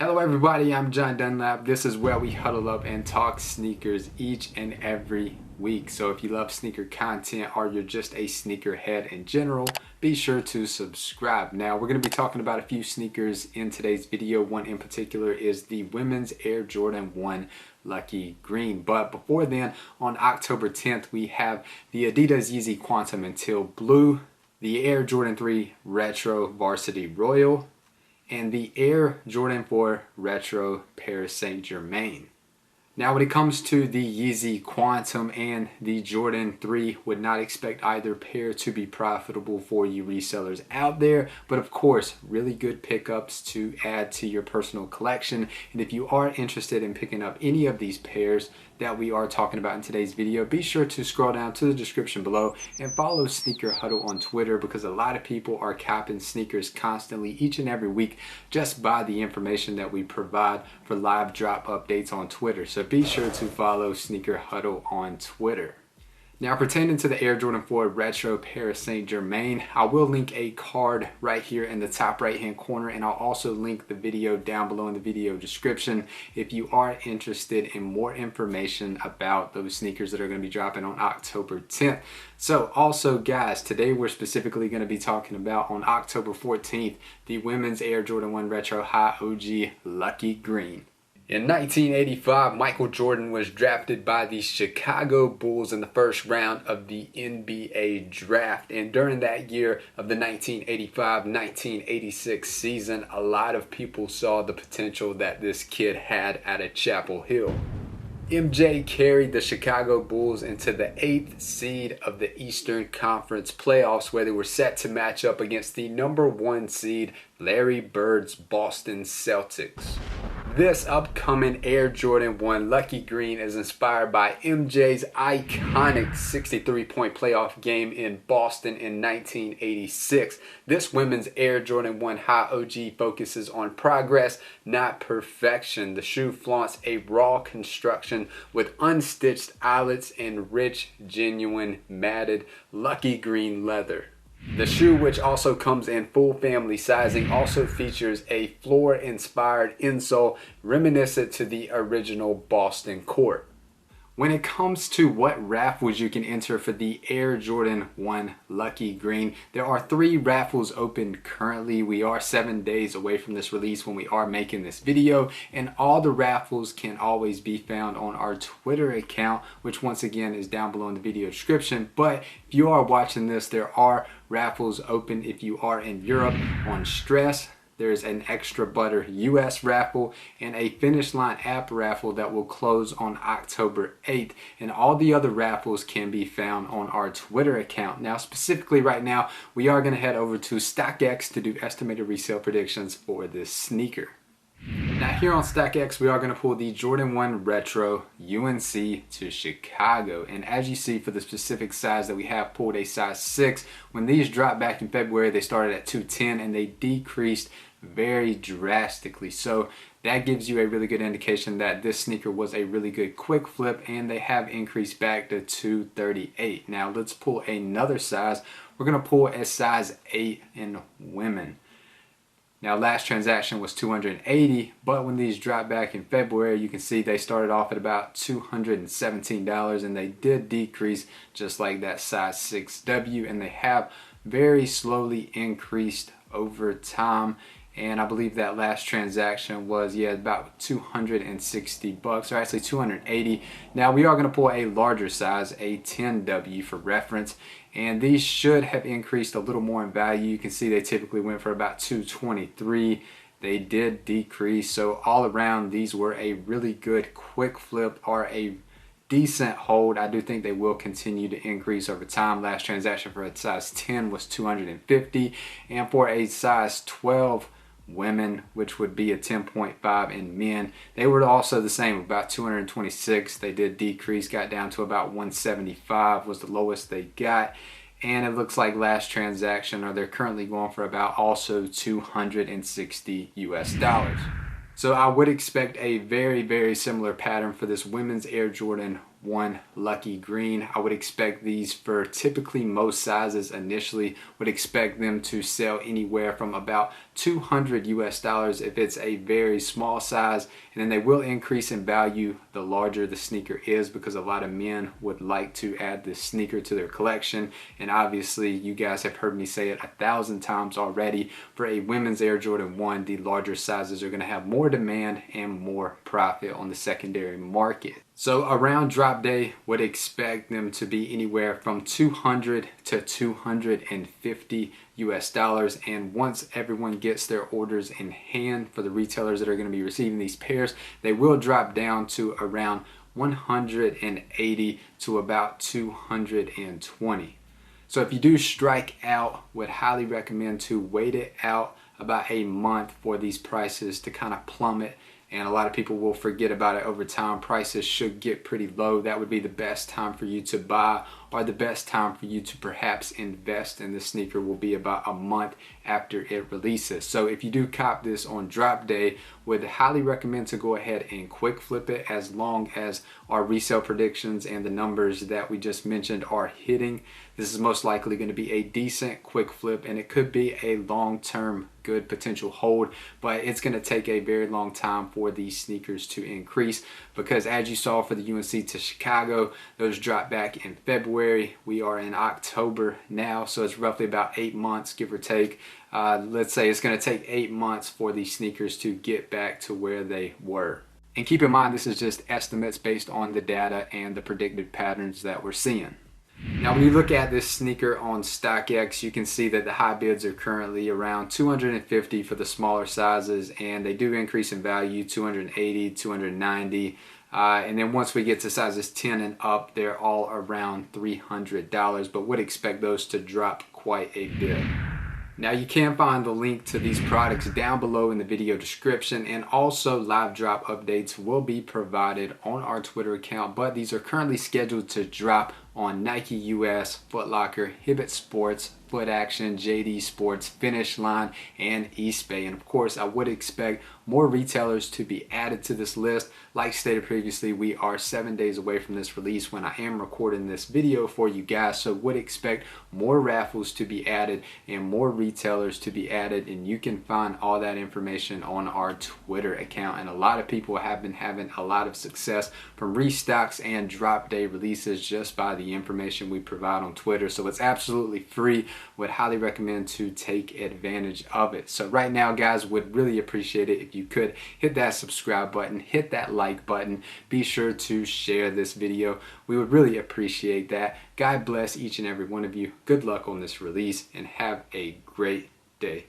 Hello everybody, I'm John Dunlap. This is where we huddle up and talk sneakers each and every week. So if you love sneaker content or you're just a sneakerhead in general, be sure to subscribe. Now we're going to be talking about a few sneakers in today's video. One in particular is the women's Air Jordan 1 Lucky Green. But before then, on October 10th, we have the Adidas Yeezy Quantum and Teal Blue, the Air Jordan 3 Retro Varsity Royal, and the Air Jordan 4 Retro Paris Saint Germain. Now when it comes to the Yeezy Quantum and the Jordan 3, would not expect either pair to be profitable for you resellers out there, but of course really good pickups to add to your personal collection. And if you are interested in picking up any of these pairs that we are talking about in today's video, be sure to scroll down to the description below and follow Sneaker Huddle on Twitter, because a lot of people are copping sneakers constantly each and every week just by the information that we provide for live drop updates on Twitter. So be sure to follow Sneaker Huddle on Twitter. Now pertaining to the Air Jordan 4 Retro Paris Saint Germain, I will link a card right here in the top right hand corner, and I'll also link the video down below in the video description if you are interested in more information about those sneakers that are going to be dropping on October 10th. So also guys, today we're specifically going to be talking about on October 14th, the women's Air Jordan 1 Retro High OG Lucky Green. In 1985, Michael Jordan was drafted by the Chicago Bulls in the first round of the NBA draft. And during that year of the 1985-1986 season, a lot of people saw the potential that this kid had out of Chapel Hill. MJ carried the Chicago Bulls into the 8th seed of the Eastern Conference playoffs, where they were set to match up against the number 1 seed Larry Bird's Boston Celtics. This upcoming Air Jordan 1 Lucky Green is inspired by MJ's iconic 63-point playoff game in Boston in 1986. This women's Air Jordan 1 High OG focuses on progress, not perfection. The shoe flaunts a raw construction with unstitched eyelets and rich, genuine, matted, lucky green leather. The shoe, which also comes in full family sizing, also features a floor-inspired insole reminiscent to the original Boston court. When it comes to what raffles you can enter for the Air Jordan 1 Lucky Green, there are 3 raffles open currently. We are 7 days away from this release when we are making this video, and all the raffles can always be found on our Twitter account, which once again is down below in the video description. But if you are watching this, there are raffles open if you are in Europe on Stress. There's an Extra Butter US raffle and a Finish Line app raffle that will close on October 8th. And all the other raffles can be found on our Twitter account. Now, specifically right now, we are going to head over to StockX to do estimated resale predictions for this sneaker. Now here on StockX, we are going to pull the Jordan 1 Retro UNC to Chicago. And as you see, for the specific size that we have pulled, a size 6. When these dropped back in February, they started at 210 and they decreased very drastically. So that gives you a really good indication that this sneaker was a really good quick flip, and they have increased back to 238. Now let's pull another size. We're going to pull a size 8 in women. Now last transaction was 280, but when these dropped back in February, you can see they started off at about $217, and they did decrease just like that size 6W, and they have very slowly increased over time. And I believe that last transaction was, about 260 bucks, or actually 280. Now we are going to pull a larger size, a 10W for reference, and these should have increased a little more in value. You can see they typically went for about 223. They did decrease, so all around these were a really good quick flip or a decent hold. I do think they will continue to increase over time. Last transaction for a size 10 was 250, and for a size 12 women, which would be a 10.5 in men, they were also the same, about 226. They did decrease, got down to about 175 was the lowest they got. And it looks like last transaction, or they're currently going for about also 260 US dollars. So I would expect a very, very similar pattern for this women's Air Jordan one lucky green. I would expect these for typically most sizes initially, would expect them to sell anywhere from about 200 US dollars if it's a very small size, and then they will increase in value the larger the sneaker is, because a lot of men would like to add this sneaker to their collection. And obviously you guys have heard me say it 1,000 times already, for a women's Air Jordan 1, the larger sizes are going to have more demand and more profit on the secondary market. So around drop day, would expect them to be anywhere from 200 to 250 US dollars. And once everyone gets their orders in hand, for the retailers that are going to be receiving these pairs, they will drop down to around 180 to about 220. So if you do strike out, would highly recommend to wait it out about a month for these prices to kind of plummet. And a lot of people will forget about it over time. Prices should get pretty low. That would be the best time for you to buy, or the best time for you to perhaps invest in the sneaker will be about a month after it releases. So if you do cop this on drop day, would highly recommend to go ahead and quick flip it, as long as our resale predictions and the numbers that we just mentioned are hitting. This is most likely going to be a decent quick flip, and it could be a long-term good potential hold, but it's going to take a very long time for these sneakers to increase, because as you saw for the UNC to Chicago, those dropped back in February. We are in October now, so it's roughly about 8 months, give or take. Let's say it's going to take 8 months for these sneakers to get back to where they were. And keep in mind, this is just estimates based on the data and the predicted patterns that we're seeing. Now when you look at this sneaker on StockX, you can see that the high bids are currently around 250 for the smaller sizes, and they do increase in value, 280, 290. And then once we get to sizes 10 and up, they're all around $300, but would expect those to drop quite a bit. Now you can find the link to these products down below in the video description, and also live drop updates will be provided on our Twitter account, but these are currently scheduled to drop on Nike US, Foot Locker, Hibbett Sports, Foot Action, JD Sports, Finish Line, and Eastbay. And of course, I would expect more retailers to be added to this list. Like stated previously, we are 7 days away from this release when I am recording this video for you guys, so would expect more raffles to be added and more retailers to be added, and you can find all that information on our Twitter account. And a lot of people have been having a lot of success from restocks and drop day releases just by the information we provide on Twitter. So it's absolutely free. Would highly recommend to take advantage of it. So right now, guys, would really appreciate it if you could hit that subscribe button, hit that like button, be sure to share this video. We would really appreciate that. God bless each and every one of you. Good luck on this release, and have a great day.